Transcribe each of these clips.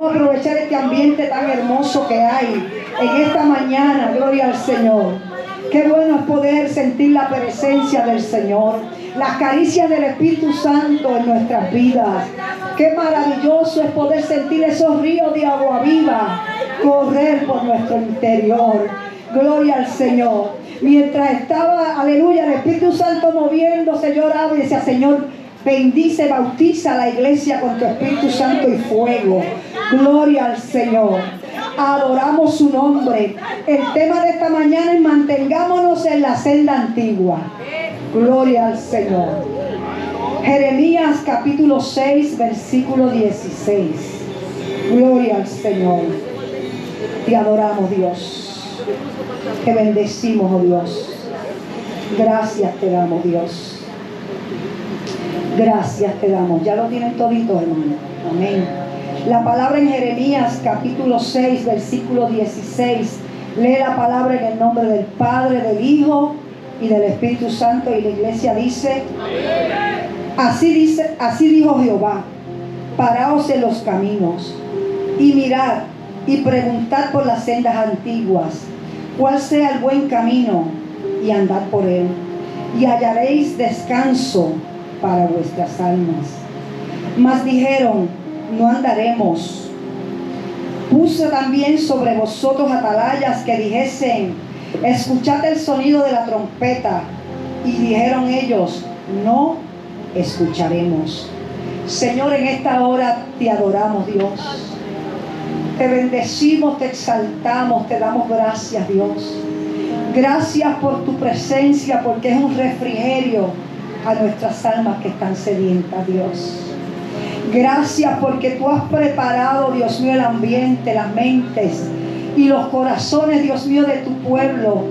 Vamos a aprovechar este ambiente tan hermoso que hay en esta mañana. Gloria al Señor. Qué bueno es poder sentir la presencia del Señor, las caricias del Espíritu Santo en nuestras vidas. Qué maravilloso es poder sentir esos ríos de agua viva correr por nuestro interior. Gloria al Señor. Mientras estaba, aleluya, el Espíritu Santo moviéndose, yo oraba y decía: Señor, bendice, bautiza a la iglesia con tu Espíritu Santo y fuego. Gloria al Señor. Adoramos su nombre. El tema de esta mañana es: mantengámonos en la senda antigua. Gloria al Señor. Jeremías capítulo 6, versículo 16. Gloria al Señor. Te adoramos, Dios. Te bendecimos, oh Dios. Gracias te damos, Dios. Gracias te damos. Ya lo tienen todito, hermano. Amén. La palabra en Jeremías capítulo 6, versículo 16. Lee la palabra en el nombre del Padre, del Hijo y del Espíritu Santo. Y la iglesia dice: así dijo Jehová: paraos en los caminos y mirad y preguntad por las sendas antiguas, cuál sea el buen camino, y andad por él, y hallaréis descanso para vuestras almas. Mas dijeron: no andaremos. Puse también sobre vosotros atalayas que dijesen: escuchad el sonido de la trompeta. Y dijeron ellos: no escucharemos. Señor, en esta hora te adoramos, Dios. Te bendecimos, te exaltamos, te damos gracias, Dios. Gracias por tu presencia, porque es un refrigerio a nuestras almas que están sedientas, Dios. Gracias porque tú has preparado, Dios mío, el ambiente, las mentes y los corazones, Dios mío, de tu pueblo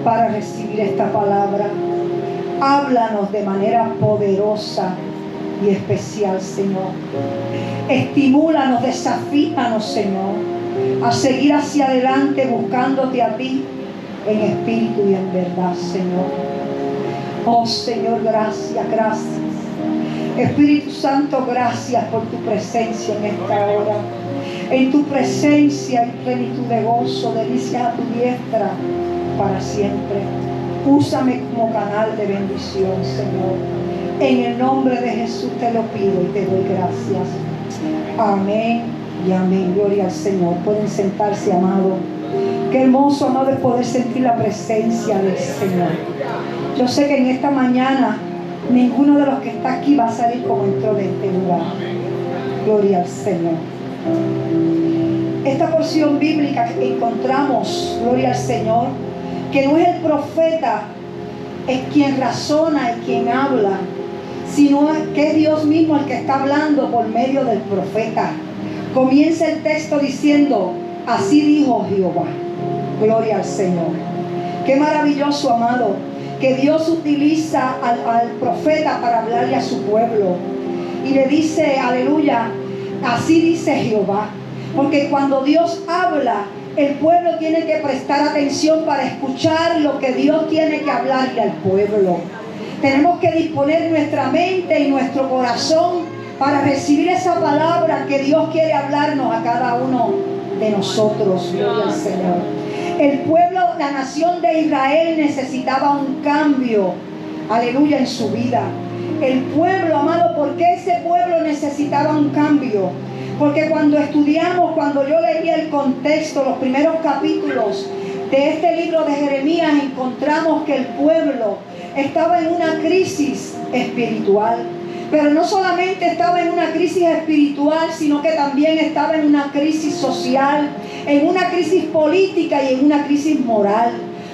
para recibir esta palabra. Háblanos de manera poderosa y especial, Señor. Estimúlanos, desafíanos, Señor, a seguir hacia adelante buscándote a ti en espíritu y en verdad, Señor. Oh, Señor, gracias, gracias. Espíritu Santo, gracias por tu presencia en esta hora. En tu presencia hay plenitud de gozo, delicias a tu diestra para siempre. Úsame como canal de bendición, Señor. En el nombre de Jesús te lo pido y te doy gracias. Amén y amén. Gloria al Señor. Pueden sentarse, amado. Qué hermoso, amado, es poder sentir la presencia del Señor. Yo sé que en esta mañana ninguno de los que está aquí va a salir como entró de este lugar. Gloria al Señor. Esta porción bíblica que encontramos, gloria al Señor, que no es el profeta es quien razona y quien habla, sino que es Dios mismo el que está hablando por medio del profeta. Comienza el texto diciendo: así dijo Jehová. Gloria al Señor. Qué maravilloso, amado, que Dios utiliza al profeta para hablarle a su pueblo. Y le dice, aleluya, así dice Jehová. Porque cuando Dios habla, el pueblo tiene que prestar atención para escuchar lo que Dios tiene que hablarle al pueblo. Tenemos que disponer nuestra mente y nuestro corazón para recibir esa palabra que Dios quiere hablarnos a cada uno de nosotros. Gloria al Señor. El pueblo, la nación de Israel necesitaba un cambio, aleluya, en su vida. El pueblo, amado, ¿por qué ese pueblo necesitaba un cambio? Porque cuando estudiamos, cuando yo leía el contexto, los primeros capítulos de este libro de Jeremías, encontramos que el pueblo estaba en una crisis espiritual. Pero no solamente estaba en una crisis espiritual, sino que también estaba en una crisis social, en una crisis política y en una crisis moral.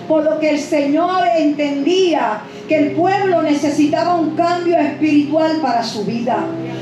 Por lo que el Señor entendía que el pueblo necesitaba un cambio espiritual para su vida.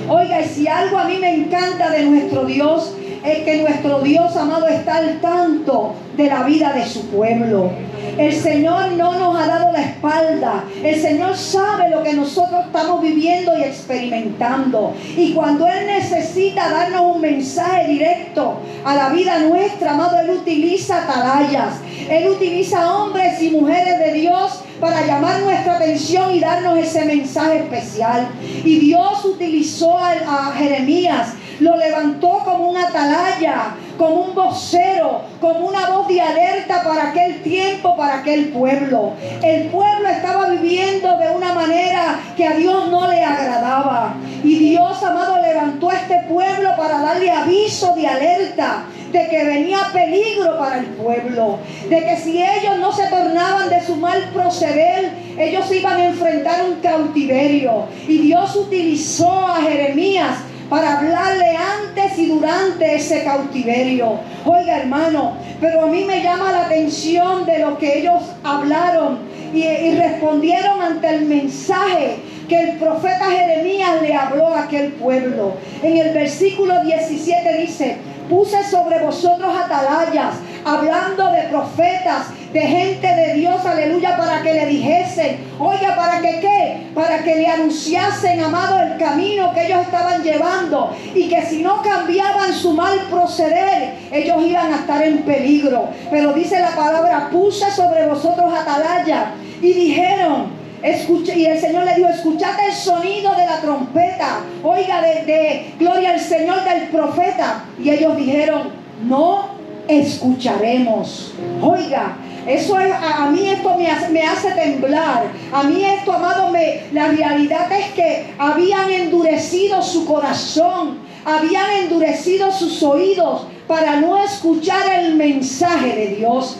Oiga, y si algo a mí me encanta de nuestro Dios, es que nuestro Dios, amado, está al tanto de la vida de su pueblo. El Señor no nos ha dado la espalda. El Señor sabe lo que nosotros estamos viviendo y experimentando. Y cuando Él necesita darnos un mensaje directo a la vida nuestra, amado, Él utiliza atalayas. Él utiliza hombres y mujeres de Dios para llamar nuestra atención y darnos ese mensaje especial. Y Dios utilizó a Jeremías lo levantó como una atalaya, como un vocero, como una voz de alerta para aquel tiempo, para aquel pueblo. El pueblo estaba viviendo de una manera que a Dios no le agradaba. Y Dios, amado, levantó a este pueblo para darle aviso de alerta de que venía peligro para el pueblo, de que si ellos no se tornaban de su mal proceder, ellos iban a enfrentar un cautiverio. Y Dios utilizó a Jeremías para hablarle antes y durante ese cautiverio. Oiga, hermano, pero a mí me llama la atención de lo que ellos hablaron y respondieron ante el mensaje que el profeta Jeremías le habló a aquel pueblo. En el versículo 17 dice: puse sobre vosotros atalayas, hablando de profetas, de gente de Dios, aleluya, para que le dijesen, oiga, ¿para que qué? Para que le anunciasen, amado, el camino que ellos estaban llevando, y que si no cambiaban su mal proceder, ellos iban a estar en peligro. Pero dice la palabra: puse sobre vosotros atalayas, y dijeron, y el Señor le dijo: escuchad el sonido de la trompeta, oiga, de gloria al Señor del profeta. Y ellos dijeron: no escucharemos. Oiga, eso es, a mí esto me hace temblar. A mí esto, amado, la realidad es que habían endurecido su corazón, habían endurecido sus oídos para no escuchar el mensaje de Dios.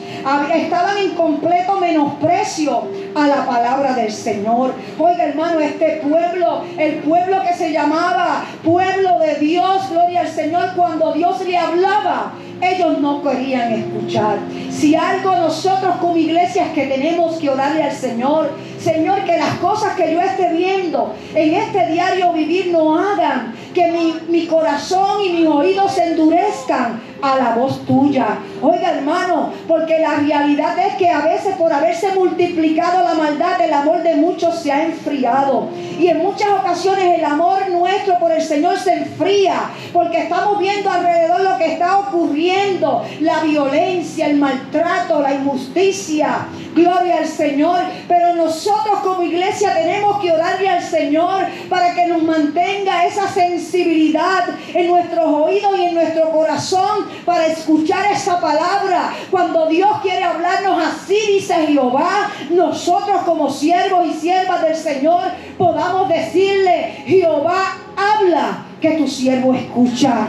Estaban en completo menosprecio a la palabra del Señor. Oiga, hermano, este pueblo, el pueblo que se llamaba pueblo de Dios, gloria al Señor, cuando Dios le hablaba, ellos no querían escuchar. Si algo nosotros como iglesias que tenemos que orarle al Señor: Señor, que las cosas que yo esté viendo en este diario vivir no hagan que mi corazón y mis oídos se endurezcan a la voz tuya. Oiga, hermano, porque la realidad es que a veces, por haberse multiplicado la maldad, el amor de muchos se ha enfriado. Y en muchas ocasiones el amor nuestro por el Señor se enfría, porque estamos viendo alrededor lo que está ocurriendo: la violencia, el maltrato, la injusticia. Gloria al Señor. Pero nosotros como iglesia tenemos que orarle al Señor para que nos mantenga esa sensibilidad en nuestros oídos y en nuestro corazón para escuchar esa palabra. Cuando Dios quiere hablarnos, así dice Jehová, nosotros como siervos y siervas del Señor podamos decirle: Jehová habla, que tu siervo escucha.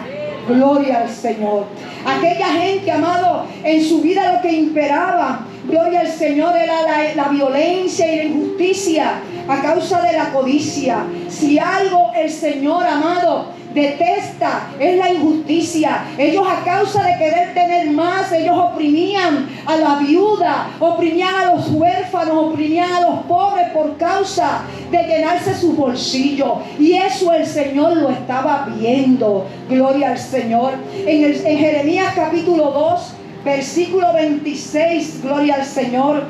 Gloria al Señor. Aquella gente, amado, en su vida lo que imperaba, gloria al Señor, era la violencia y la injusticia a causa de la codicia. Si algo el Señor, amado, detesta, es la injusticia. Ellos, a causa de querer tener más, ellos oprimían a la viuda, oprimían a los huérfanos, oprimían a los pobres por causa de llenarse sus bolsillos. Y eso el Señor lo estaba viendo. Gloria al Señor. En Jeremías capítulo 2, versículo 26, gloria al Señor,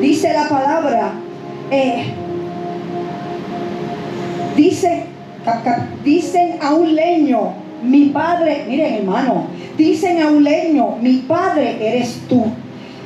dice la palabra, dicen a un leño, mi padre, miren, hermano, dicen a un leño, mi padre eres tú,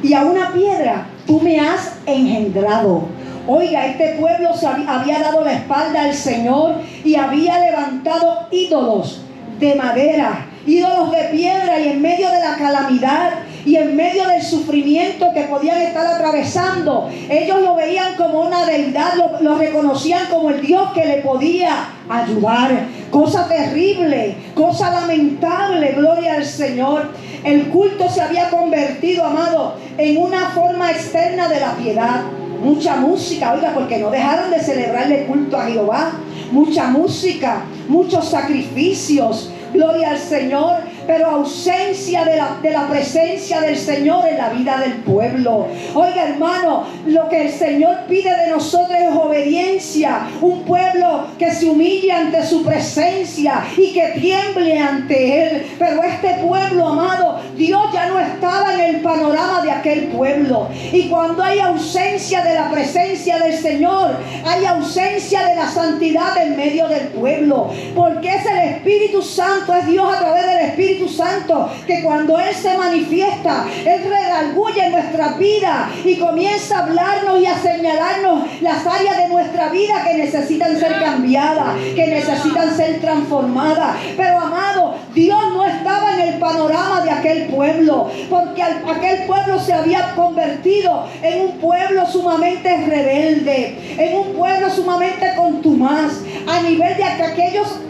y a una piedra tú me has engendrado. Oiga, este pueblo había dado la espalda al Señor y había levantado ídolos de madera, ídolos de piedra, y en medio de la calamidad y en medio del sufrimiento que podían estar atravesando, ellos lo veían como una deidad, lo reconocían como el Dios que le podía ayudar. Cosa terrible, cosa lamentable, gloria al Señor. El culto se había convertido, amado, en una forma externa de la piedad. Mucha música, oiga, porque no dejaron de celebrarle culto a Jehová. Mucha música, muchos sacrificios, gloria al Señor, pero ausencia de la presencia del Señor en la vida del pueblo. Oiga, hermano, lo que el Señor pide de nosotros es obediencia. Un pueblo que se humille ante su presencia y que tiemble ante Él. Pero este pueblo, amado, Dios ya no estaba en el panorama de aquel pueblo. Y cuando hay ausencia de la presencia del Señor, hay ausencia de la santidad en medio del pueblo. Porque es el Espíritu Santo, es Dios a través del Espíritu Santo Santo, que cuando Él se manifiesta, Él redarguye en nuestras vidas y comienza a hablarnos y a señalarnos las áreas de nuestra vida que necesitan ser cambiadas, que necesitan ser transformadas. Pero amado, Dios no estaba en el panorama de aquel pueblo, porque aquel pueblo se había convertido en un pueblo sumamente rebelde, en un pueblo sumamente contumaz, a nivel de que aquellos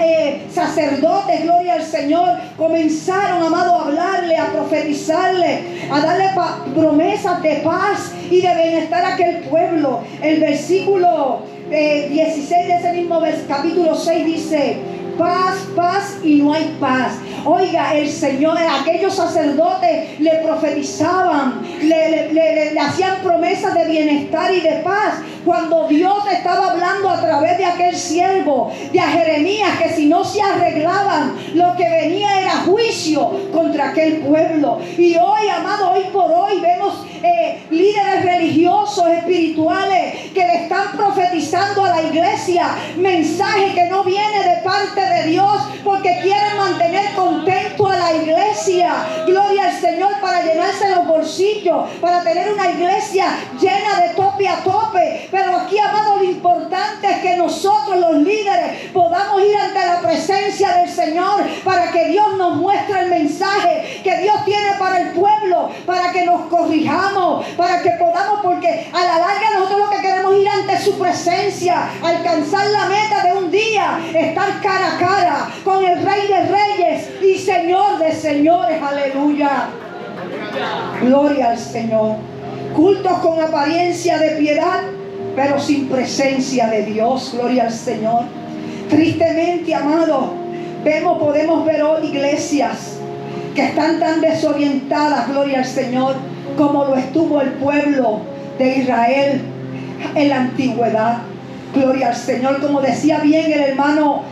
sacerdotes, gloria al Señor, comenzaron, amado, a hablarle, a profetizarle, a darle promesas de paz y de bienestar a aquel pueblo. El versículo 16 de ese mismo capítulo 6 dice: paz, paz y no hay paz. Oiga, el Señor, aquellos sacerdotes le profetizaban, le hacían promesas de bienestar y de paz, cuando Dios estaba hablando a través de aquel siervo, de Jeremías, que si no se arreglaban, lo que venía era juicio contra aquel pueblo. Y hoy, amado, hoy por hoy vemos líderes religiosos, espirituales, que le están profetizando a la iglesia mensaje que no viene de parte de Dios, porque quieren mantener contento a la iglesia, gloria al Señor, para llenarse los bolsillos, para tener una iglesia llena de tope a tope. Pero aquí, amado, lo importante es que nosotros, los líderes, podamos ir ante la presencia del Señor, para que Dios nos muestre el mensaje que Dios tiene para el pueblo, para que nos corrijamos, para que podamos, porque a la larga nosotros lo que queremos es ir ante su presencia, alcanzar la meta de un día, estar cara a cara con el Rey de Reyes y Señor de Señores. Aleluya, gloria al Señor. Cultos con apariencia de piedad, pero sin presencia de Dios. Gloria al Señor. Tristemente, amado, podemos ver hoy iglesias que están tan desorientadas, gloria al Señor, como lo estuvo el pueblo de Israel en la antigüedad. Gloria al Señor. Como decía bien el hermano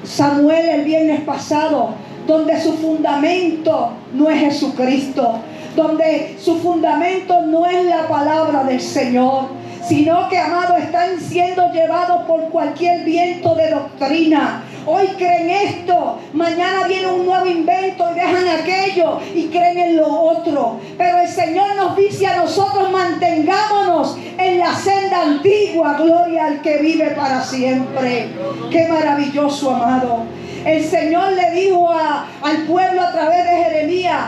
Samuel el viernes pasado, donde su fundamento no es Jesucristo, donde su fundamento no es la palabra del Señor, sino que, amado, están siendo llevados por cualquier viento de doctrina. Hoy creen esto, mañana viene un nuevo invento y dejan aquello y creen en lo otro. Pero el Señor nos dice a nosotros: mantengámonos en la senda antigua. Gloria al que vive para siempre. Qué maravilloso, amado. El Señor le dijo al pueblo a través de Jeremías: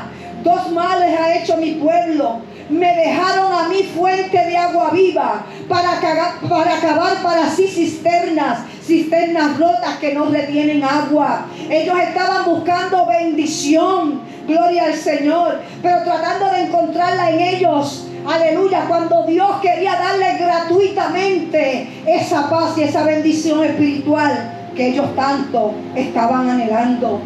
dos males ha hecho mi pueblo. Me dejaron a mí fuente de agua viva para cavar para sí cisternas rotas que no retienen agua. Ellos estaban buscando bendición, gloria al Señor, pero tratando de encontrarla en ellos. Aleluya, cuando Dios quería darle gratuitamente esa paz y esa bendición espiritual que ellos tanto estaban anhelando.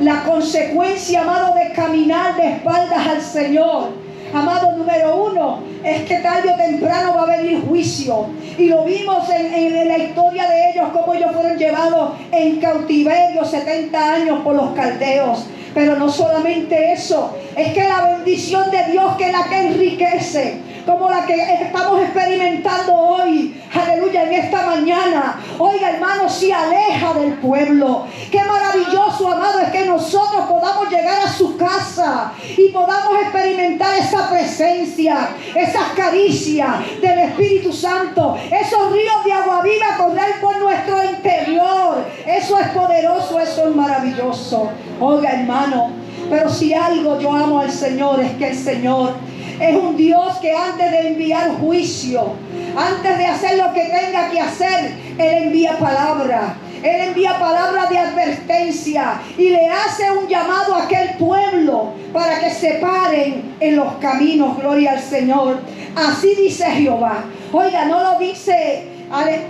La consecuencia, amado, de caminar de espaldas al Señor, amado, número uno, es que tarde o temprano va a venir juicio. Y lo vimos en la historia de ellos, cómo ellos fueron llevados en cautiverio 70 años por los caldeos. Pero no solamente eso, es que la bendición de Dios, que es la que enriquece, como la que estamos experimentando hoy, aleluya, en esta mañana, oiga, hermano, se aleja del pueblo. Qué maravilloso, amado, es que nosotros podamos llegar a su casa y podamos experimentar esa presencia, esas caricias del Espíritu Santo, esos ríos de agua viva correr por nuestro interior. Eso es poderoso, eso es maravilloso. Oiga, hermano, pero si algo yo amo al Señor, es que el Señor es un Dios que antes de enviar juicio, antes de hacer lo que tenga que hacer, Él envía palabra. Él envía palabra de advertencia y le hace un llamado a aquel pueblo para que se paren en los caminos. Gloria al Señor. Así dice Jehová. Oiga, no lo dice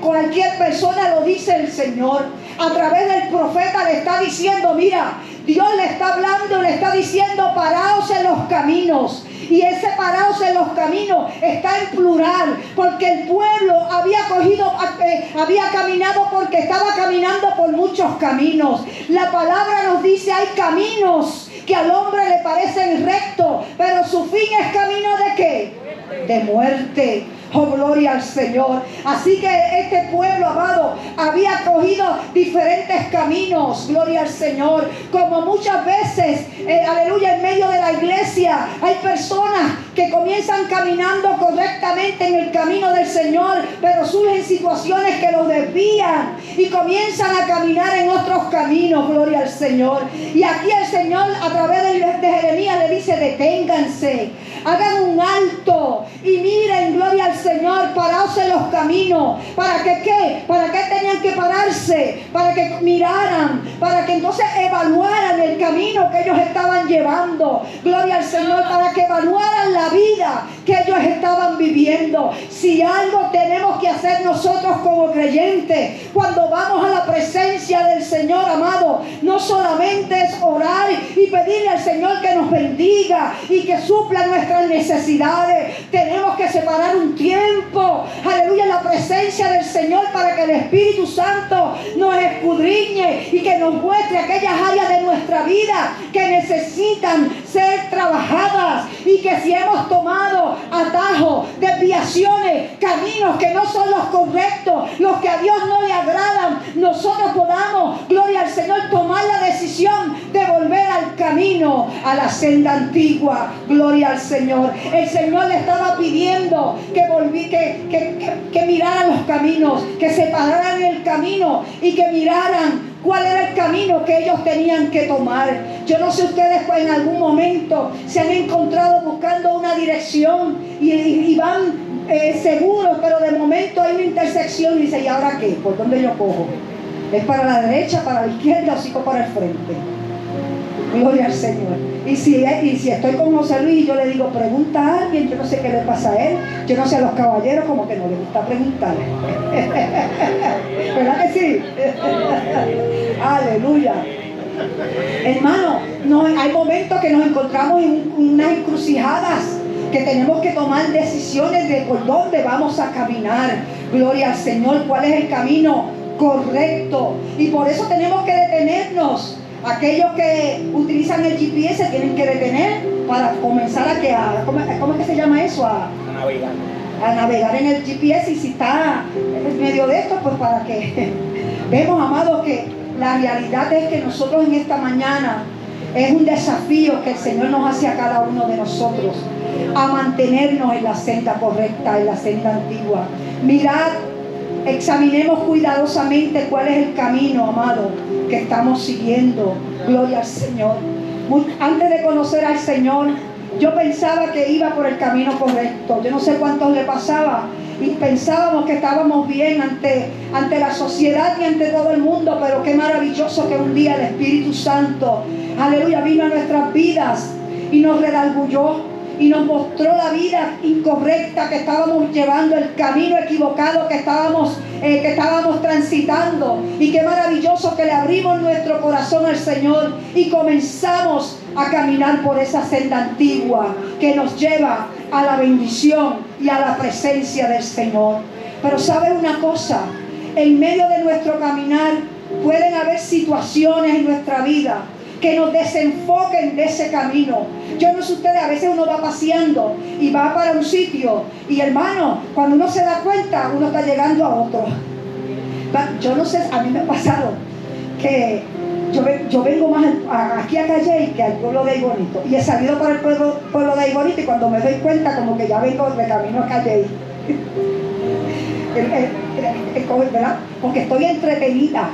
cualquier persona, lo dice el Señor. A través del profeta le está diciendo: mira, Dios le está hablando, le está diciendo: paraos en los caminos. Y ese paraos en los caminos está en plural, porque el pueblo había caminado, porque estaba caminando por muchos caminos. La palabra nos dice: hay caminos que al hombre le parecen rectos, pero su fin es camino ¿de qué? De muerte. Oh, gloria al Señor. Así que este pueblo, amado, había cogido diferentes caminos. Gloria al Señor. Como muchas veces, aleluya, en medio de la iglesia hay personas que comienzan caminando correctamente en el camino del Señor, pero surgen situaciones que los desvían y comienzan a caminar en otros caminos. Gloria al Señor. Y aquí el Señor, a través de Jeremías, le dice: deténganse, hagan un alto y miren, gloria al Señor, paraos en los caminos. ¿Para que qué? ¿Para qué tenían que pararse? Para que miraran, para que entonces evaluaran el camino que ellos estaban llevando. Gloria al Señor, para que evaluaran la vida que ellos estaban viviendo. Si algo tenemos que hacer nosotros como creyentes cuando vamos a la presencia del Señor, amado, no solamente es orar y pedirle al Señor que nos bendiga y que supla nuestras necesidades. Tenemos que separar un tiempo, aleluya, en la presencia del Señor, para que el Espíritu Santo nos escudriñe y que nos muestre aquellas áreas de nuestra vida que necesitan ser trabajadas, y que si hemos tomado atajos, desviaciones, caminos que no son los correctos, los que a Dios no le agradan, nosotros podamos, gloria al Señor, tomar la decisión de volver al camino, a la senda antigua. Gloria al Señor. El Señor le estaba pidiendo que miraran los caminos, que se pararan en el camino y que miraran cuál era el camino que ellos tenían que tomar. Yo no sé ustedes, pues, en algún momento se han encontrado buscando una dirección y van seguros, pero de momento hay una intersección y dice: ¿y ahora qué? ¿Por dónde yo cojo? ¿Es para la derecha, para la izquierda o sigo para el frente? Gloria al Señor. Y si estoy con José Luis y yo le digo: pregunta a alguien, yo no sé qué le pasa a él, yo no sé, a los caballeros como que no les gusta preguntar. ¿Verdad que sí? Aleluya. Hermano, hay momentos que nos encontramos en unas encrucijadas, que tenemos que tomar decisiones de por dónde vamos a caminar. Gloria al Señor, cuál es el camino correcto. Y por eso tenemos que detenernos. Aquellos que utilizan el GPS tienen que detener para comenzar ¿cómo es que se llama eso? A navegar. A navegar en el GPS, y si está en medio de esto, pues para que vemos, amados, que la realidad es que nosotros en esta mañana es un desafío que el Señor nos hace a cada uno de nosotros, a mantenernos en la senda correcta, en la senda antigua. Mirad, examinemos cuidadosamente cuál es el camino, amado, que estamos siguiendo. Gloria al Señor. Antes de conocer al Señor, yo pensaba que iba por el camino correcto. Yo no sé cuántos le pasaba, y pensábamos que estábamos bien ante la sociedad y ante todo el mundo. Pero qué maravilloso que un día el Espíritu Santo, aleluya, vino a nuestras vidas y nos redarguyó y nos mostró la vida incorrecta que estábamos llevando, el camino equivocado que estábamos transitando. Y qué maravilloso que le abrimos nuestro corazón al Señor y comenzamos a caminar por esa senda antigua que nos lleva a la bendición y a la presencia del Señor. Pero ¿sabe una cosa? En medio de nuestro caminar pueden haber situaciones en nuestra vida que nos desenfoquen de ese camino. Yo no sé ustedes, a veces uno va paseando y va para un sitio, y hermano, cuando uno se da cuenta, uno está llegando a otro. Yo no sé, a mí me ha pasado que yo vengo más aquí a Calle que al pueblo de Aybonito, y he salido para el pueblo de Aybonito, y cuando me doy cuenta, como que ya vengo de camino a Calle. ¿Verdad? Porque estoy entretenida.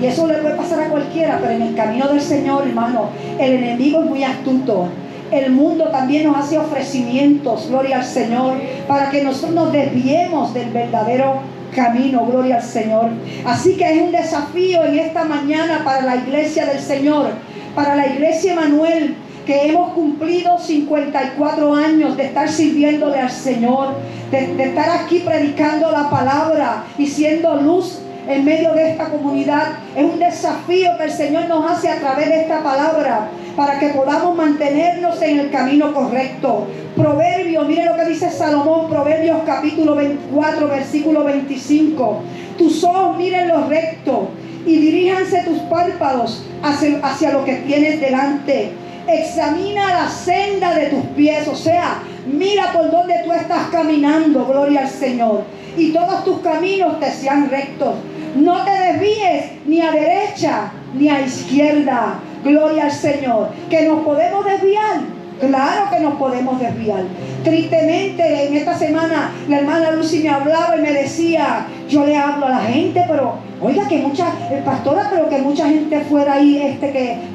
Y eso le puede pasar a cualquiera, pero en el camino del Señor, hermano, el enemigo es muy astuto. El mundo también nos hace ofrecimientos, gloria al Señor, para que nosotros nos desviemos del verdadero camino, gloria al Señor. Así que es un desafío en esta mañana para la iglesia del Señor, para la iglesia Emanuel, que hemos cumplido 54 años de estar sirviéndole al Señor, de estar aquí predicando la palabra y siendo luz en medio de esta comunidad. Es un desafío que el Señor nos hace a través de esta palabra, para que podamos mantenernos en el camino correcto. Proverbios, mire lo que dice Salomón, Proverbios capítulo 24, versículo 25. Tus ojos miren lo recto y diríjanse tus párpados hacia lo que tienes delante. Examina la senda de tus pies, o sea, Mira por donde tú estás caminando, gloria al Señor. Y todos tus caminos te sean rectos. No te desvíes ni a derecha ni a izquierda. Gloria al Señor. ¿Que nos podemos desviar? Claro que nos podemos desviar. Tristemente, en esta semana, la hermana Lucy me hablaba y me decía, yo le hablo a la gente, pero, oiga, que mucha, pastora, pero que mucha gente fuera ahí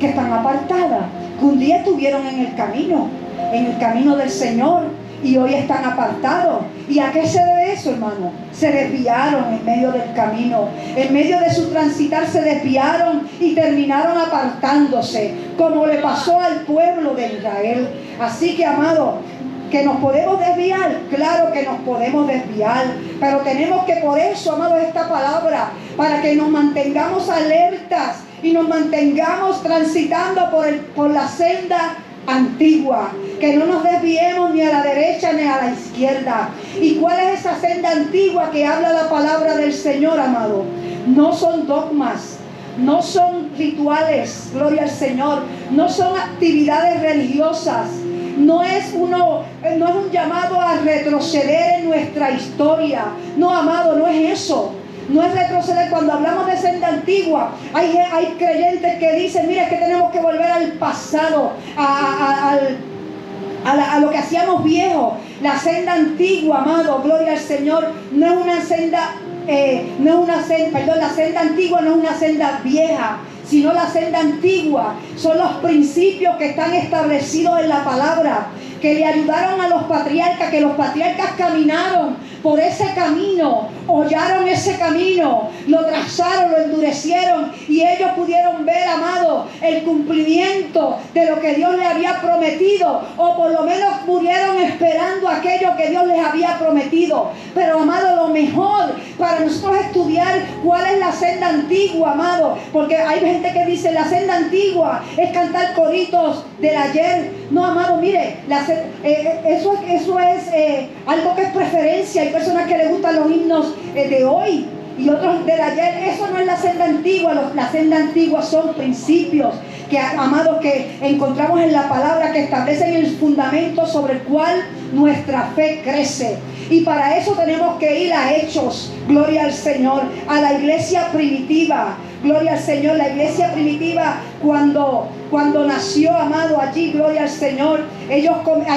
que están apartadas. Que un día estuvieron en el camino del Señor, y hoy están apartados. ¿Y a qué se debe eso, hermano? Se desviaron en medio del camino. En medio de su transitar se desviaron y terminaron apartándose, como le pasó al pueblo de Israel. Así que, amado, que nos podemos desviar, claro que nos podemos desviar, pero tenemos que, por eso, amado, esta palabra, para que nos mantengamos alertas y nos mantengamos transitando por la senda antigua, que no nos desviemos ni a la derecha ni a la izquierda. ¿Y cuál es esa senda antigua que habla la palabra del Señor, amado? No son dogmas, no son rituales, gloria al Señor, no son actividades religiosas, no es un llamado a retroceder en nuestra historia. No, amado, no es eso. No es retroceder. Cuando hablamos de senda antigua, hay creyentes que dicen, mira, es que tenemos que volver al pasado, a lo que hacíamos viejo. La senda antigua, amado, gloria al Señor, no es una senda, la senda antigua no es una senda vieja, sino la senda antigua son los principios que están establecidos en la palabra, que le ayudaron a los patriarcas, que los patriarcas caminaron por ese camino, hollaron ese camino, lo trazaron, lo endurecieron, y ellos pudieron ver, amado, el cumplimiento de lo que Dios les había prometido, o por lo menos murieron esperando aquello que Dios les había prometido. Pero, amado, lo mejor para nosotros estudiar cuál es la senda antigua, amado, porque hay gente que dice la senda antigua es cantar coritos del ayer. No, amado, mire, eso es algo que es preferencia. Hay personas que les gustan los himnos de hoy y otros del ayer. Eso no es la senda antigua. La senda antigua son principios que, amados, que encontramos en la palabra, que establecen el fundamento sobre el cual nuestra fe crece. Y para eso tenemos que ir a Hechos, gloria al Señor, a la iglesia primitiva, gloria al Señor. La iglesia primitiva, cuando nació, amado, allí, gloria al Señor, hay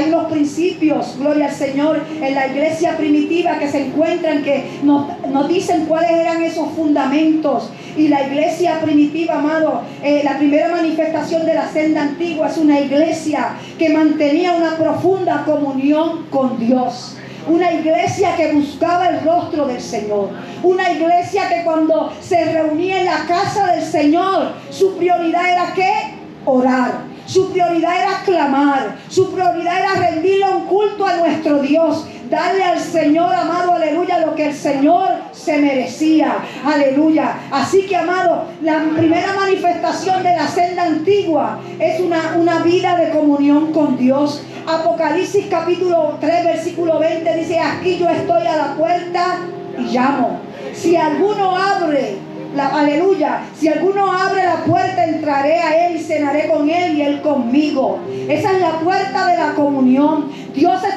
unos principios, gloria al Señor, en la iglesia primitiva que se encuentran, que nos dicen cuáles eran esos fundamentos. Y la iglesia primitiva, amado, la primera manifestación de la senda antigua es una iglesia que mantenía una profunda comunión con Dios. Una iglesia que buscaba el rostro del Señor. Una iglesia que cuando se reunía en la casa del Señor, su prioridad era ¿qué? Orar. Su prioridad era clamar. Su prioridad era rendirle un culto a nuestro Dios. Darle al Señor, amado, aleluya, lo que el Señor se merecía. Aleluya. Así que, amado, la primera manifestación de la senda antigua es una vida de comunión con Dios. Apocalipsis capítulo 3 versículo 20 dice: aquí yo estoy a la puerta y llamo. Si alguno abre, aleluya, si alguno abre la puerta, entraré a él y cenaré con él y él conmigo. Esa es la puerta de la comunión.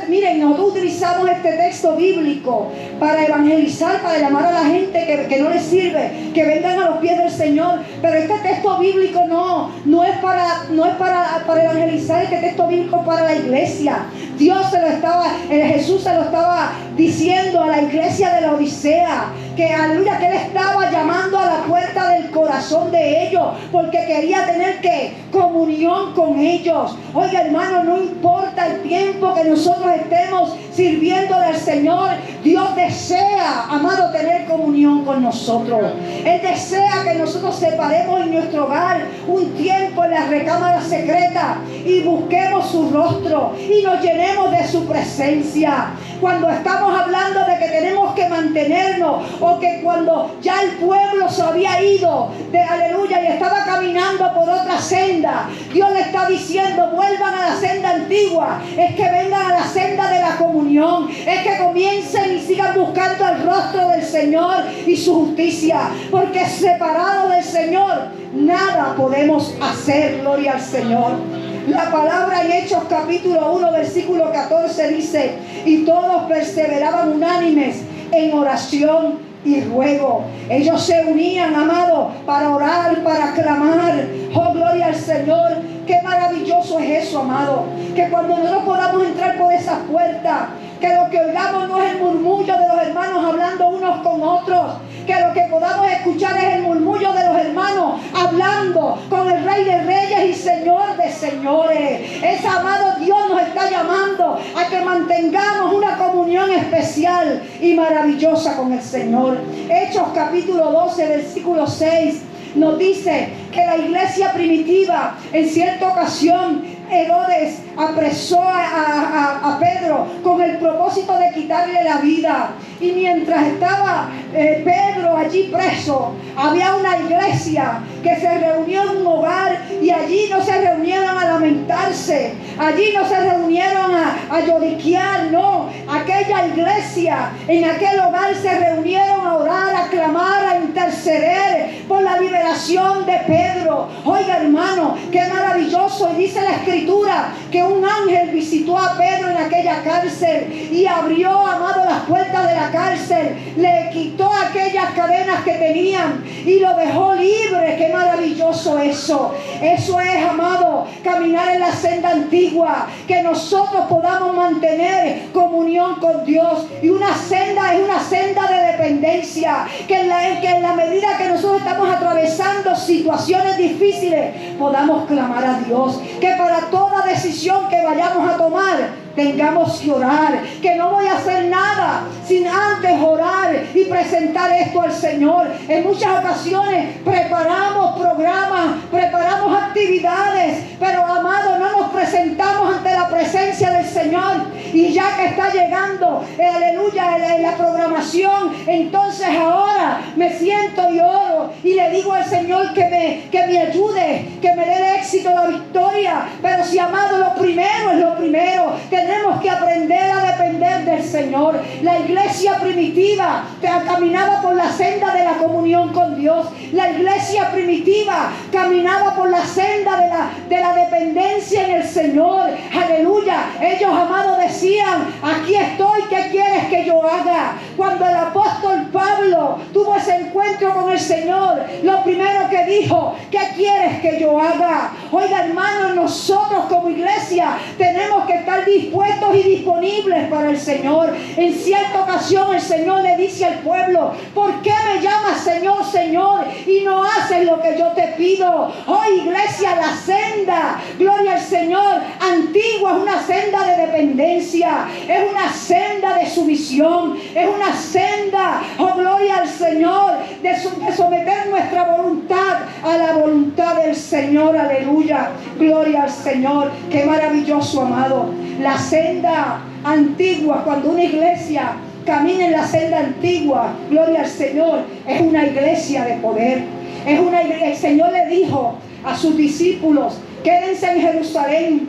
Miren, nosotros utilizamos este texto bíblico para evangelizar, para llamar a la gente que no les sirve, que vengan a los pies del Señor. Pero este texto bíblico no es para evangelizar. Este texto bíblico es para la iglesia. Jesús se lo estaba diciendo a la iglesia de la Odisea, que aleluya, que él estaba llamando a la puerta del corazón de ellos, porque quería tener comunión con ellos. Oiga, hermano, no importa el tiempo que nosotros estemos sirviéndole al Señor, Dios desea, amado, tener comunión con nosotros. Él desea que nosotros separemos en nuestro hogar un tiempo en la recámara secreta y busquemos su rostro y nos llenemos de su presencia. Cuando estamos hablando de que tenemos que mantenernos, o que cuando ya el pueblo se había ido aleluya, y estaba caminando por otra senda, Dios le está diciendo: vuelvan a la senda antigua. Es que vengan a la senda de la comunión. Es que comiencen y sigan buscando el rostro del Señor y su justicia, porque separado del Señor nada podemos hacer. Gloria al Señor. La palabra en Hechos capítulo 1 versículo 14 dice: y todos perseveraban unánimes en oración y ruego. Ellos se unían, amado, para orar, para clamar. Oh, gloria al Señor. Qué maravilloso es eso, amado, que cuando nosotros podamos entrar por esa puerta, que lo que oigamos no es el murmullo de los hermanos hablando unos con otros, que lo que podamos escuchar es el murmullo de los hermanos hablando con el Rey de Reyes y Señor de Señores. Ese amado Dios nos está llamando a que mantengamos una comunión especial y maravillosa con el Señor. Hechos capítulo 12 versículo 6 nos dice que la iglesia primitiva, en cierta ocasión, Herodes apresó a Pedro con el propósito de quitarle la vida. Y mientras estaba Pedro allí preso, había una iglesia que se reunió en un hogar, y allí no se reunieron a lamentarse, allí no se reunieron a lloriquear, no. Aquella iglesia, en aquel hogar se reunieron a orar, a clamar, a interceder por la liberación de Pedro. Oiga, hermano, qué maravilloso. Y dice la Escritura que un ángel visitó a Pedro en aquella cárcel y abrió, amado, las puertas de la cárcel, le quitó aquellas cadenas que tenían y lo dejó libre. Qué maravilloso eso. Eso es, amado, caminar en la senda antigua, que nosotros podamos mantener comunión con Dios. Y una senda es una senda de dependencia, que en la medida que nosotros estamos atravesando situaciones difíciles, podamos clamar a Dios, que para toda decisión que vayamos a tomar tengamos que orar, que no voy a hacer nada sin antes orar y presentar esto al Señor. En muchas ocasiones preparamos programas, preparamos actividades, pero, amado, no nos presentamos ante la presencia del Señor. Y ya que está llegando, aleluya, la programación, entonces ahora me siento y oro y le digo al Señor que me ayude, que me dé el éxito, la victoria. Pero si, amado, lo primero es lo primero. Tenemos que aprender a depender del Señor. La iglesia primitiva caminaba por la senda de la comunión con Dios. La iglesia primitiva caminaba por la senda de la dependencia en el Señor. Aleluya. Ellos, amados, decían: aquí estoy, ¿qué quieres que yo haga? Cuando el apóstol Pablo tuvo ese encuentro con el Señor, lo primero que dijo: ¿qué quieres que yo haga? Oiga, hermanos, nosotros como iglesia tenemos que estar dispuestos y disponibles para el Señor. En cierta ocasión el Señor le dice al pueblo: ¿por qué me llamas Señor, Señor, y no haces lo que yo te pido? Oh, iglesia, la senda, gloria al Señor, antigua, es una senda de dependencia, es una senda de sumisión, es una senda, oh, gloria al Señor, de someter nuestra voluntad a la voluntad del Señor. Aleluya, gloria al Señor. Qué maravilloso, amado. La senda antigua, cuando una iglesia camina en la senda antigua, gloria al Señor, es una iglesia de poder. El Señor le dijo a sus discípulos: quédense en Jerusalén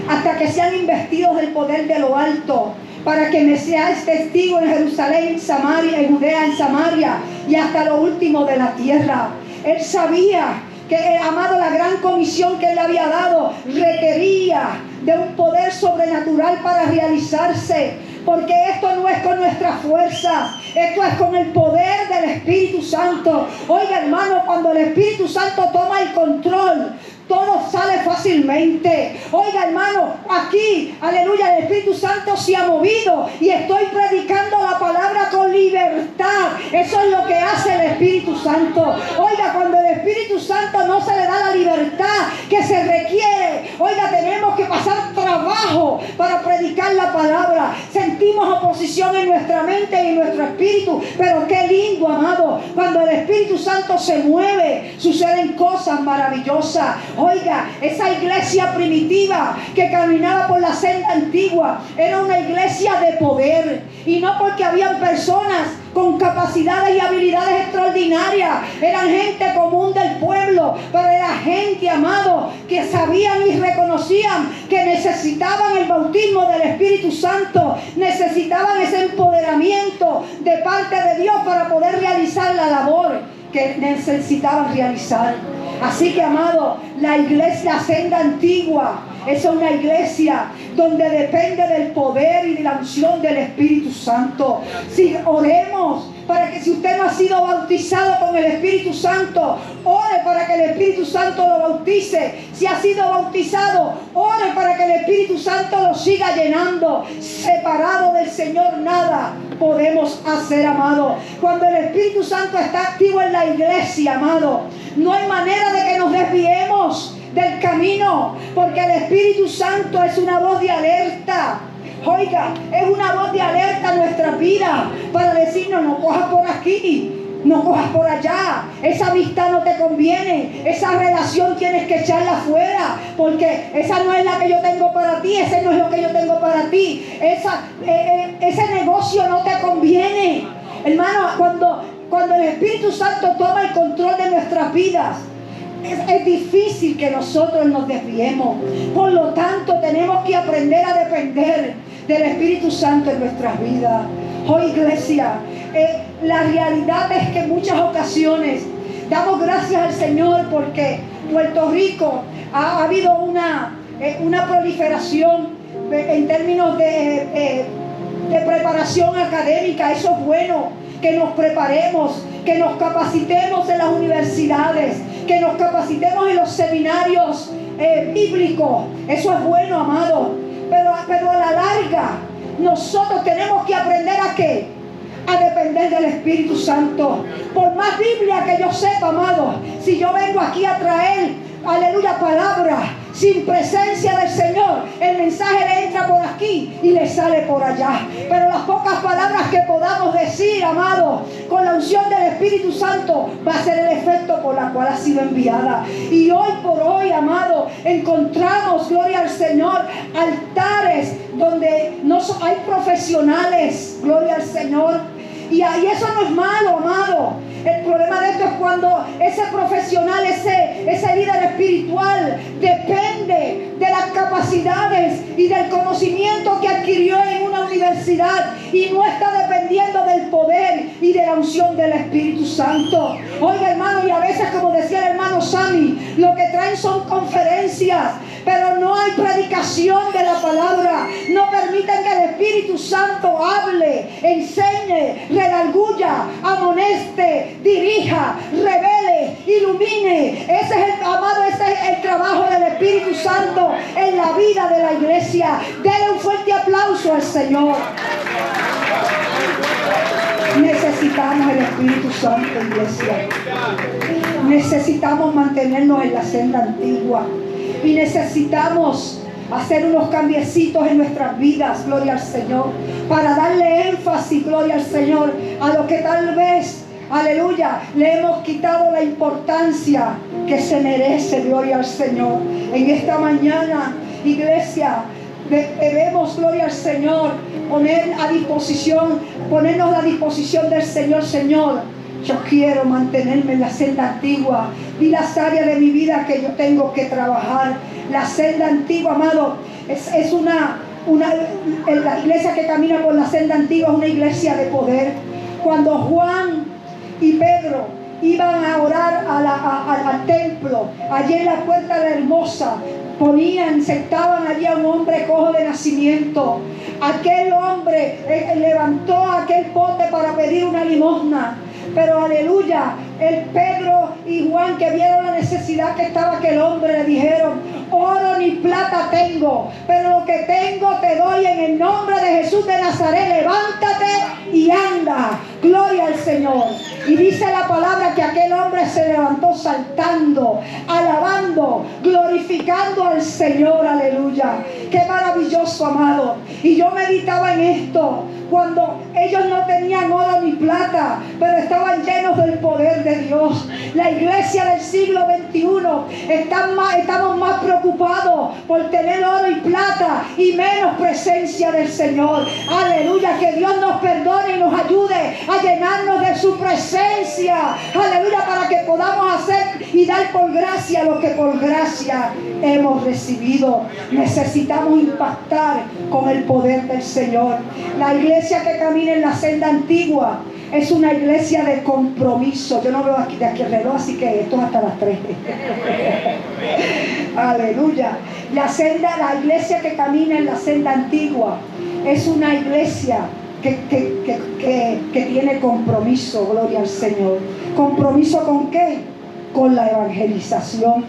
hasta que sean investidos del poder de lo alto, para que me seáis testigo en Jerusalén, en Samaria, en Judea, en Samaria y hasta lo último de la tierra. Él sabía que, amado, la gran comisión que Él le había dado requería de un poder sobrenatural para realizarse, porque esto no es con nuestras fuerzas, esto es con el poder del Espíritu Santo. Oiga, hermano, cuando el Espíritu Santo toma el control, todo sale fácilmente. Oiga, hermano, aquí, aleluya, el Espíritu Santo se ha movido y estoy predicando la palabra con libertad. Eso es lo que hace el Espíritu Santo. Oiga, cuando el Espíritu Santo no se le da la libertad que se requiere, oiga, tenemos que pasar trabajo para predicar la palabra. Sentimos oposición en nuestra mente y en nuestro espíritu, pero qué lindo, amado, cuando el Espíritu Santo se mueve, suceden cosas maravillosas. Oiga, esa iglesia primitiva que caminaba por la senda antigua era una iglesia de poder, y no porque habían personas con capacidades y habilidades extraordinarias. Eran gente común del pueblo, pero era gente, amado, que sabían y reconocían que necesitaban el bautismo del Espíritu Santo, necesitaban ese empoderamiento de parte de Dios para poder realizar la labor que necesitaban realizar. Así que, amado, la iglesia, la senda antigua, esa es una iglesia donde depende del poder y de la unción del Espíritu Santo. Si oremos para que, si usted no ha sido bautizado con el Espíritu Santo, ore para que el Espíritu Santo lo bautice. Si ha sido bautizado, ore para que el Espíritu Santo lo siga llenando. Separado del Señor nada podemos hacer, amado. Cuando el Espíritu Santo está activo en la iglesia, amado, no hay manera de que nos desviemos del camino, porque el Espíritu Santo es una voz de alerta. Oiga, es una voz de alerta a nuestra vida para decirnos: no cojas por aquí, no cojas por allá, esa amistad no te conviene, esa relación tienes que echarla fuera, porque esa no es la que yo tengo para ti, ese no es lo que yo tengo para ti, ese negocio no te conviene. Hermano, cuando el Espíritu Santo toma el control de nuestras vidas, es difícil que nosotros nos desviemos. Por lo tanto, tenemos que aprender a depender del Espíritu Santo en nuestras vidas. Oh, iglesia, la realidad es que en muchas ocasiones damos gracias al Señor porque Puerto Rico ha habido una proliferación en términos de preparación académica. Eso es bueno, que nos preparemos, que nos capacitemos en las universidades, que nos capacitemos en los seminarios bíblicos. Eso es bueno, amado. Pero a la larga, nosotros tenemos que aprender ¿a qué? A depender del Espíritu Santo. Por más Biblia que yo sepa, amado, si yo vengo aquí a traer, aleluya, palabra, sin presencia del Señor, el mensaje le entra por aquí y le sale por allá. Pero las pocas palabras que podamos decir, amado, con la unción del Espíritu Santo, va a ser el efecto por la cual ha sido enviada. Y hoy por hoy, amado, encontramos, gloria al Señor, altares donde hay profesionales, gloria al Señor. Y eso no es malo, amado. El problema de esto es cuando ese profesional, ese líder espiritual, depende de las capacidades y del conocimiento que adquirió en una universidad y no está dependiendo del poder y de la unción del Espíritu Santo. Oiga, hermano, y a veces, como decía el hermano Sammy, lo que traen son conferencias, pero no hay predicación de la palabra. No permiten que el Espíritu Santo hable, enseñe, redarguya, amoneste, dirija, revele, ilumine. Ese es el trabajo del Espíritu Santo en la vida de la iglesia. Denle un fuerte aplauso al Señor. Necesitamos el Espíritu Santo, iglesia. Necesitamos mantenernos en la senda antigua. Y necesitamos hacer unos cambiecitos en nuestras vidas, gloria al Señor, para darle énfasis, gloria al Señor, a lo que tal vez, aleluya, le hemos quitado la importancia que se merece, gloria al Señor. En esta mañana, iglesia, debemos, gloria al Señor, ponernos a disposición del Señor. Señor, yo quiero mantenerme en la senda antigua y las áreas de mi vida que yo tengo que trabajar. La senda antigua, amado, es la iglesia que camina por la senda antigua es una iglesia de poder. Cuando Juan y Pedro iban a orar al templo, allí en la puerta de la Hermosa, sentaban allí a un hombre cojo de nacimiento. Aquel hombre levantó aquel bote para pedir una limosna. Pero aleluya, el Pedro y Juan, que vieron la necesidad que estaba aquel hombre, le dijeron: oro ni plata tengo, pero lo que tengo te doy. En el nombre de Jesús de Nazaret, levántate y anda. Gloria al Señor. Y dice la palabra que aquel hombre se levantó saltando, alabando, glorificando al Señor. Aleluya. Qué maravilloso, amado. Y yo meditaba en esto. Cuando ellos no tenían oro ni plata, pero estaban llenos del poder de Dios. La iglesia del siglo XXI estamos más preocupados por tener oro y plata y menos presencia del Señor. Aleluya, que Dios nos perdone y nos ayude a llenarnos de su presencia. Aleluya, para que podamos hacer y dar por gracia lo que por gracia hemos recibido. Necesitamos impactar con el poder del Señor. La iglesia que camina en la senda antigua Es una iglesia de compromiso. Yo no veo de aquí el reloj, así que esto es hasta las 3. Aleluya. La iglesia que camina en la senda antigua es una iglesia que tiene compromiso. Gloria al Señor. ¿Compromiso con qué? Con la evangelización.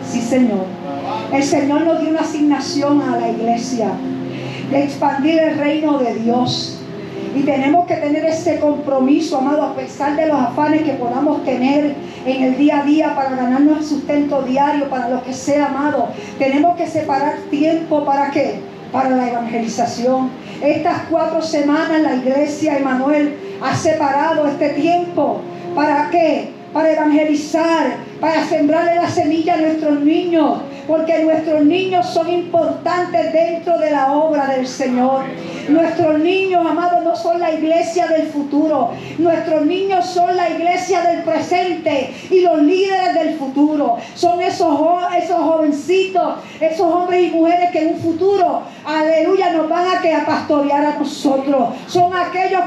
Sí, Señor. El Señor nos dio una asignación a la iglesia de expandir el reino de Dios. Y tenemos que tener ese compromiso, amado, a pesar de los afanes que podamos tener en el día a día para ganarnos el sustento diario, para lo que sea, amado. Tenemos que separar tiempo, ¿para qué? Para la evangelización. Estas 4 semanas la iglesia Emmanuel ha separado este tiempo. ¿Para qué? Para evangelizar, para sembrarle la semilla a nuestros niños, porque nuestros niños son importantes dentro de la obra del Señor. Nuestros niños, amados, no son la iglesia del futuro. Nuestros niños son la iglesia del presente y los líderes del futuro. Son esos jovencitos, esos hombres y mujeres que en un futuro, aleluya, nos van a pastorear a nosotros. Son aquellos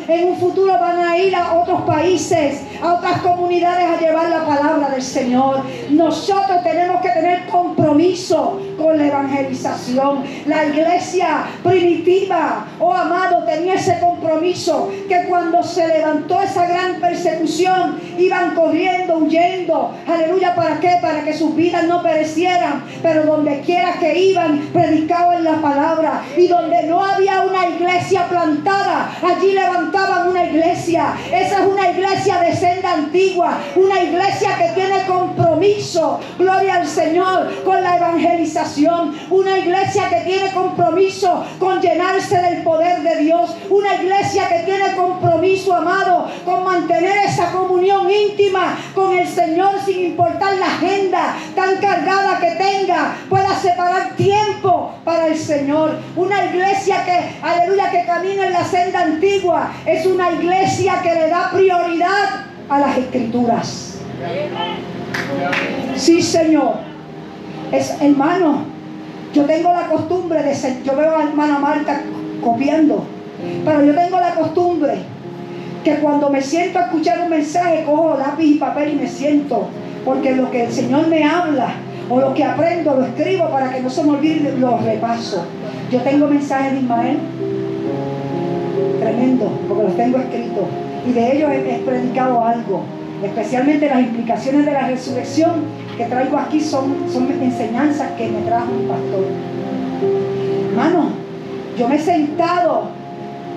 que en un futuro van a ir a otros países, a otras comunidades a llevar la palabra del Señor. Nosotros tenemos que tener compromiso con la evangelización. La iglesia primitiva, oh amado, tenía ese compromiso, que cuando se levantó esa gran persecución, iban corriendo, huyendo. Aleluya, ¿para qué? Para que sus vidas no perecieran. Pero donde quiera que iban, predicaban la palabra. Y donde no había una iglesia plantada, allí levantaban una iglesia. Esa es una iglesia de senda antigua, una iglesia que tiene compromiso, gloria al Señor, con la evangelización. Una iglesia que tiene compromiso con llenarse del poder de Dios. Una iglesia que tiene compromiso, amado, con mantener esa comunión íntima con el Señor, sin importar la agenda tan cargada que tenga, pueda separar tiempo para el Señor. Una iglesia que, aleluya, que camina en la senda antigua, es una iglesia que le da prioridad a las Escrituras. Sí, Señor. Hermano, yo tengo la costumbre yo veo a hermana Marta copiando, pero yo tengo la costumbre que cuando me siento a escuchar un mensaje, cojo lápiz y papel y me siento, porque lo que el Señor me habla o lo que aprendo lo escribo para que no se me olvide, los repaso. Yo tengo mensajes de Ismael tremendo, porque los tengo escritos y de ellos he predicado algo, especialmente las implicaciones de la resurrección que traigo aquí son enseñanzas que me trajo un pastor. Hermano, yo me he sentado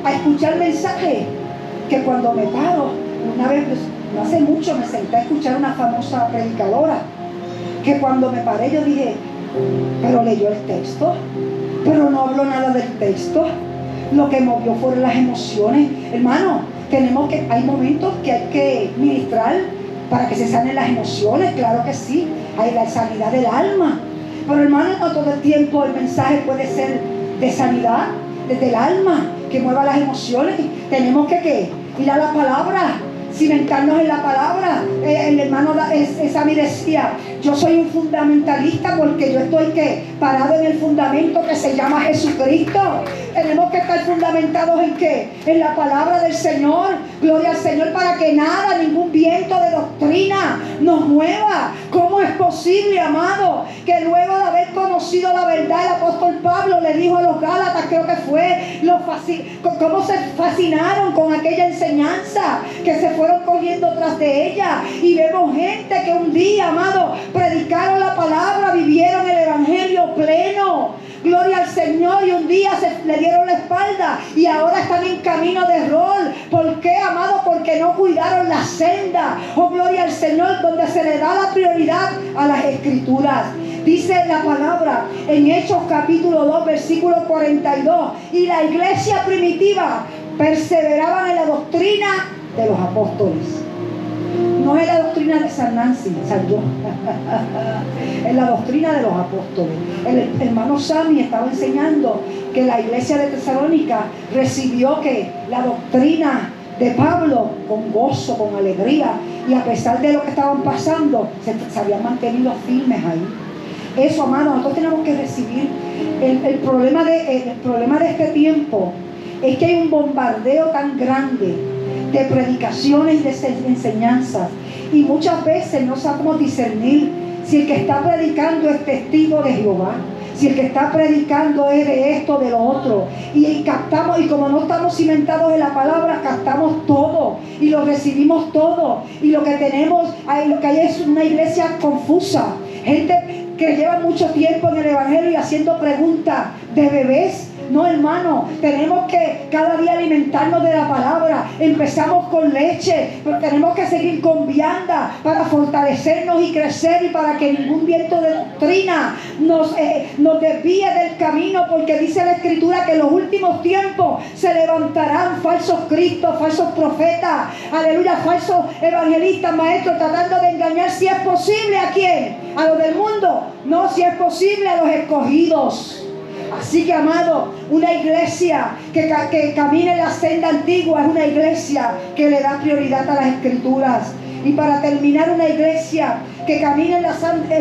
a escuchar mensajes que cuando me paro, una vez, no hace mucho, me senté a escuchar una famosa predicadora, que cuando me paré yo dije, pero leyó el texto, pero no habló nada del texto. Lo que movió fueron las emociones. Hermano, hay momentos que hay que ministrar para que se sanen las emociones, claro que sí, hay la sanidad del alma. Pero hermano, no todo el tiempo el mensaje puede ser de sanidad, desde el alma, que mueva las emociones. Tenemos que ir a la palabra, cimentarnos en la palabra. El hermano Sammy decía, yo soy un fundamentalista porque yo estoy parado en el fundamento que se llama Jesucristo. Tenemos que estar fundamentados ¿en qué? En la palabra del Señor. Gloria al Señor, para que nada, ningún viento de doctrina nos mueva. ¿Cómo es posible, amado, que luego de haber conocido la verdad, el apóstol Pablo le dijo a los Gálatas, creo que fue, cómo se fascinaron con aquella enseñanza, que se fueron corriendo tras de ella? Y vemos gente que un día, amado, predicaron la palabra, vivieron el evangelio pleno. Gloria al Señor, y un día le dieron la espalda y ahora están en camino de error. ¿Por qué, amado? Porque no cuidaron la senda. Oh, gloria al Señor, donde se le da la prioridad a las Escrituras. Dice la palabra en Hechos capítulo 2, versículo 42. Y la iglesia primitiva perseveraba en la doctrina de los apóstoles. No es la doctrina de San Nancy, San yo. Es la doctrina de los apóstoles. El hermano Sammy estaba enseñando que la iglesia de Tesalónica recibió la doctrina de Pablo con gozo, con alegría, y a pesar de lo que estaban pasando, se habían mantenido firmes ahí. Eso, amado, nosotros tenemos que recibir el problema de este tiempo Es que hay un bombardeo tan grande de predicaciones y de enseñanzas. Y muchas veces no sabemos discernir si el que está predicando es testigo de Jehová, si el que está predicando es de esto, de lo otro. Y captamos, y como no estamos cimentados en la palabra, captamos todo y lo recibimos todo. Y lo que tenemos, lo que hay es una iglesia confusa. Gente que lleva mucho tiempo en el evangelio y haciendo preguntas de bebés. No, hermano, tenemos que cada día alimentarnos de la palabra. Empezamos con leche, pero tenemos que seguir con vianda para fortalecernos y crecer, y para que ningún viento de doctrina nos desvíe del camino, porque dice la Escritura que en los últimos tiempos se levantarán falsos cristos, falsos profetas, aleluya, falsos evangelistas, maestros, tratando de engañar, si es posible, ¿a quién? ¿A los del mundo? No, si es posible, a los escogidos. Así que, amado, una iglesia que camine en la senda antigua es una iglesia que le da prioridad a las Escrituras. Y para terminar, una iglesia que camine en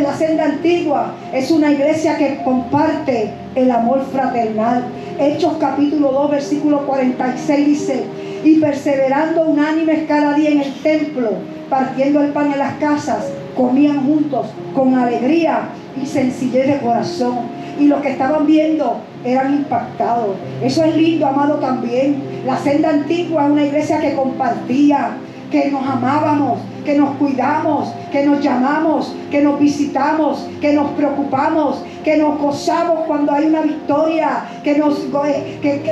la senda antigua es una iglesia que comparte el amor fraternal. Hechos capítulo 2, versículo 46 dice: y perseverando unánimes cada día en el templo, partiendo el pan en las casas, comían juntos con alegría y sencillez de corazón. Y los que estaban viendo eran impactados. Eso es lindo, amado, también. La senda antigua es una iglesia que compartía, que nos amábamos, que nos cuidamos, que nos llamamos, que nos visitamos, que nos preocupamos, que nos gozamos cuando hay una victoria, que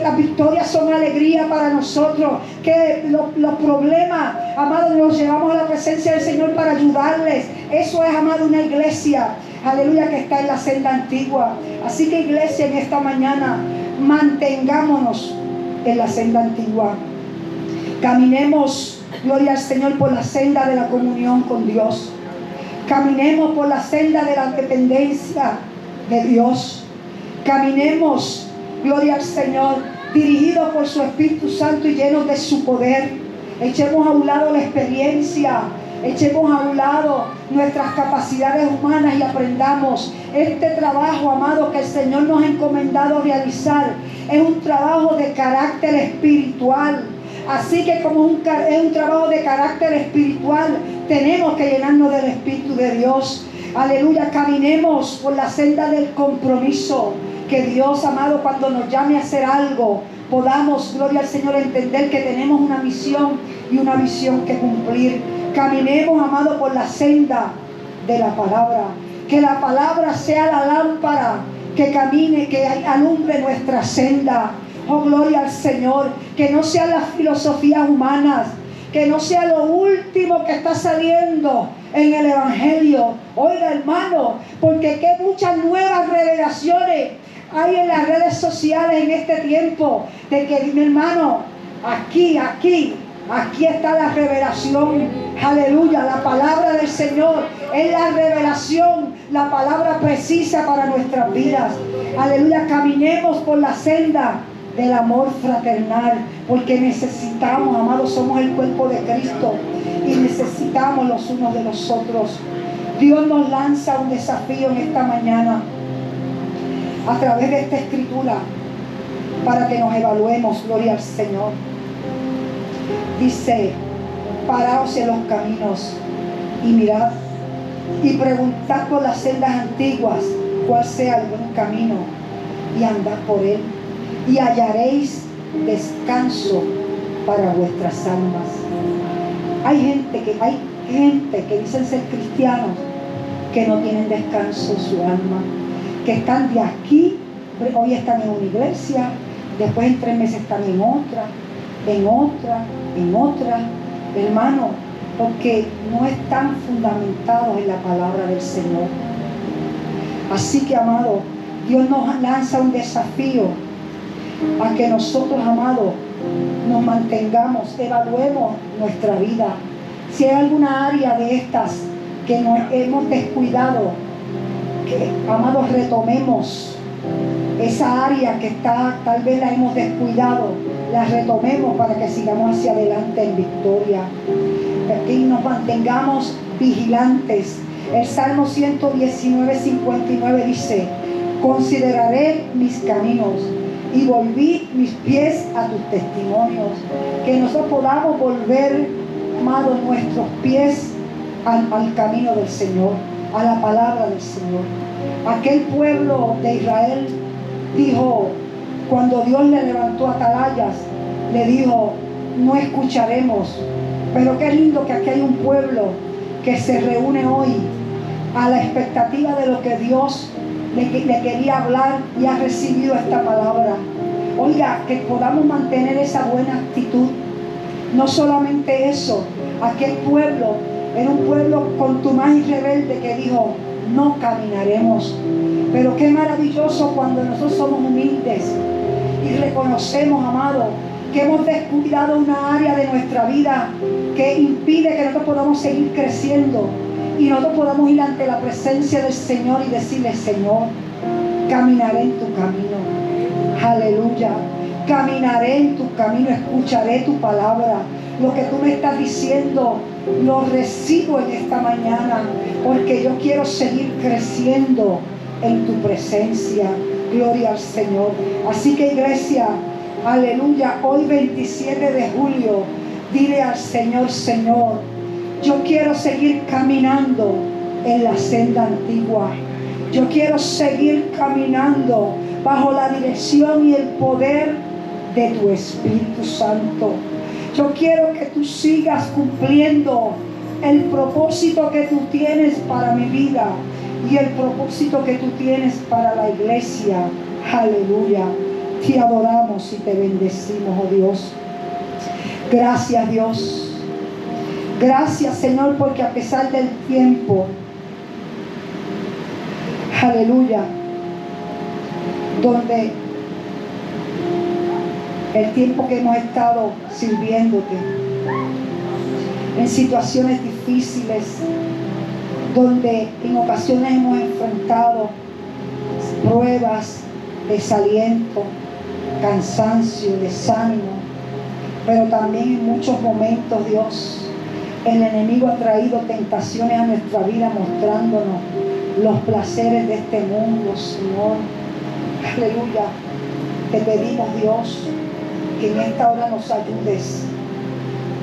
las victorias son alegría para nosotros, que los problemas, amado, los llevamos a la presencia del Señor para ayudarles. Eso es, amado, una iglesia, aleluya, que está en la senda antigua. Así que, iglesia, en esta mañana mantengámonos en la senda antigua. Caminemos, gloria al Señor, por la senda de la comunión con Dios. Caminemos por la senda de la dependencia de Dios. Caminemos, gloria al Señor, dirigidos por su Espíritu Santo y llenos de su poder. Echemos a un lado la experiencia, echemos a un lado nuestras capacidades humanas y aprendamos. Este trabajo, amado, que el Señor nos ha encomendado realizar, es un trabajo de carácter espiritual. Así que como es un trabajo de carácter espiritual, tenemos que llenarnos del Espíritu de Dios. Aleluya, caminemos por la senda del compromiso. Que Dios, amado, cuando nos llame a hacer algo, podamos, gloria al Señor, entender que tenemos una misión y una visión que cumplir. Caminemos, amado, por la senda de la palabra. Que la palabra sea la lámpara que camine, que alumbre nuestra senda. Oh, gloria al Señor. Que no sean las filosofías humanas, que no sea lo último que está saliendo en el Evangelio. Oiga, hermano, porque qué muchas nuevas revelaciones hay en las redes sociales en este tiempo, de que, mi hermano, aquí está la revelación. Aleluya, la palabra del Señor es la revelación, la palabra precisa para nuestras vidas. Aleluya, caminemos por la senda del amor fraternal, porque necesitamos, amados, somos el cuerpo de Cristo y necesitamos los unos de los otros. Dios nos lanza un desafío en esta mañana a través de esta escritura para que nos evaluemos, gloria al Señor. Dice: paraos en los caminos y mirad y preguntad por las sendas antiguas cuál sea el buen camino, y andad por él, y hallaréis descanso para vuestras almas. Hay gente que dicen ser cristianos que no tienen descanso en su alma, que están de aquí, hoy están en una iglesia, después en 3 meses están en otra, hermano, porque no están fundamentados en la palabra del Señor. Así que, amado, Dios nos lanza un desafío a que nosotros, amados, nos mantengamos, evaluemos nuestra vida. Si hay alguna área de estas que nos hemos descuidado, que, amados, retomemos esa área que tal vez la hemos descuidado, la retomemos para que sigamos hacia adelante en victoria y nos mantengamos vigilantes. El Salmo 119, 59 dice: consideraré mis caminos y volví mis pies a tus testimonios. Que nosotros podamos volver, amado, nuestros pies al camino del Señor, a la palabra del Señor. Aquel pueblo de Israel dijo, cuando Dios le levantó atalayas, le dijo, no escucharemos. Pero qué lindo que aquí hay un pueblo que se reúne hoy a la expectativa de lo que Dios le quería hablar y ha recibido esta palabra. Oiga, que podamos mantener esa buena actitud. No solamente eso, aquel pueblo era un pueblo contumaz y rebelde que dijo, no caminaremos. Pero qué maravilloso cuando nosotros somos humildes y reconocemos, amado, que hemos descuidado una área de nuestra vida que impide que nosotros podamos seguir creciendo y nosotros podamos ir ante la presencia del Señor y decirle, Señor, caminaré en tu camino. Aleluya. Caminaré en tu camino, escucharé tu palabra. Lo que tú me estás diciendo, lo recibo en esta mañana, porque yo quiero seguir creciendo en tu presencia. Gloria al Señor. Así que, iglesia, aleluya, hoy 27 de julio, dile al Señor, Señor, yo quiero seguir caminando en la senda antigua. Yo quiero seguir caminando bajo la dirección y el poder de tu Espíritu Santo. Yo quiero que tú sigas cumpliendo el propósito que tú tienes para mi vida y el propósito que tú tienes para la iglesia. Aleluya. Te adoramos y te bendecimos, oh Dios. Gracias, Dios. Gracias, Señor, porque a pesar del tiempo, aleluya, donde el tiempo que hemos estado sirviéndote, en situaciones difíciles, donde en ocasiones hemos enfrentado pruebas, desaliento, cansancio, desánimo, pero también en muchos momentos, Dios, el enemigo ha traído tentaciones a nuestra vida mostrándonos los placeres de este mundo, Señor. Aleluya. Te pedimos, Dios, que en esta hora nos ayudes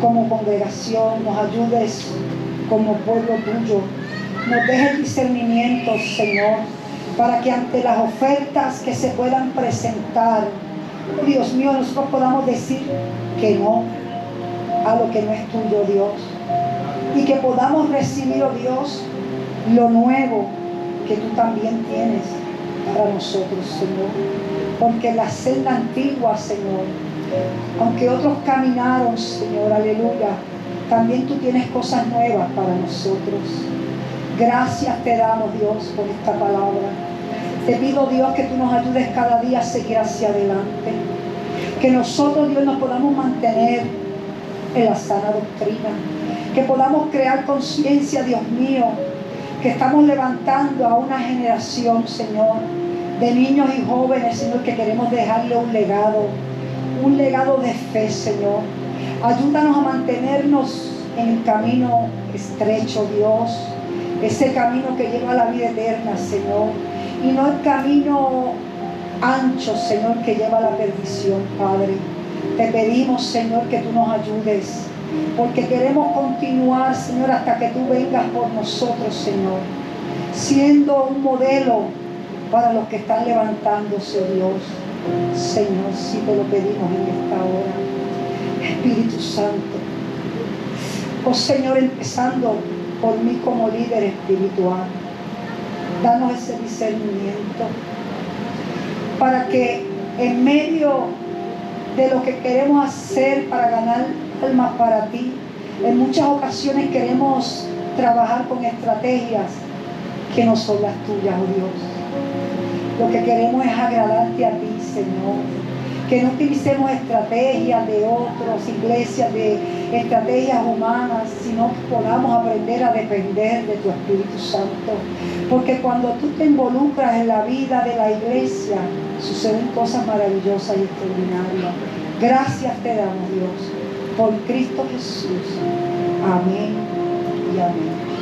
como congregación, nos ayudes como pueblo tuyo. Nos dejes discernimiento, Señor, para que ante las ofertas que se puedan presentar, Dios mío, nosotros podamos decir que no a lo que no es tuyo, Dios. Y que podamos recibir, oh Dios, lo nuevo que tú también tienes para nosotros, Señor. Porque la senda antigua, Señor, aunque otros caminaron, Señor, aleluya, también tú tienes cosas nuevas para nosotros. Gracias te damos, Dios, por esta palabra. Te pido, Dios, que tú nos ayudes cada día a seguir hacia adelante. Que nosotros, Dios, nos podamos mantener en la sana doctrina. Que podamos crear conciencia, Dios mío, que estamos levantando a una generación, Señor, de niños y jóvenes, Señor, que queremos dejarle un legado de fe, Señor. Ayúdanos a mantenernos en el camino estrecho, Dios, ese camino que lleva a la vida eterna, Señor, y no el camino ancho, Señor, que lleva a la perdición, Padre. Te pedimos, Señor, que tú nos ayudes, porque queremos continuar, Señor, hasta que tú vengas por nosotros, Señor, siendo un modelo para los que están levantándose, oh Dios. Señor, si te lo pedimos en esta hora. Espíritu Santo, oh Señor, empezando por mí como líder espiritual, danos ese discernimiento para que en medio de lo que queremos hacer para ganar almas para ti, en muchas ocasiones queremos trabajar con estrategias que no son las tuyas, oh Dios. Lo que queremos es agradarte a ti, Señor. Que no utilicemos estrategias de otros, iglesias, de estrategias humanas, sino que podamos aprender a depender de tu Espíritu Santo. Porque cuando tú te involucras en la vida de la iglesia, suceden cosas maravillosas y extraordinarias. Gracias te damos, Dios, por Cristo Jesús. Amén y amén.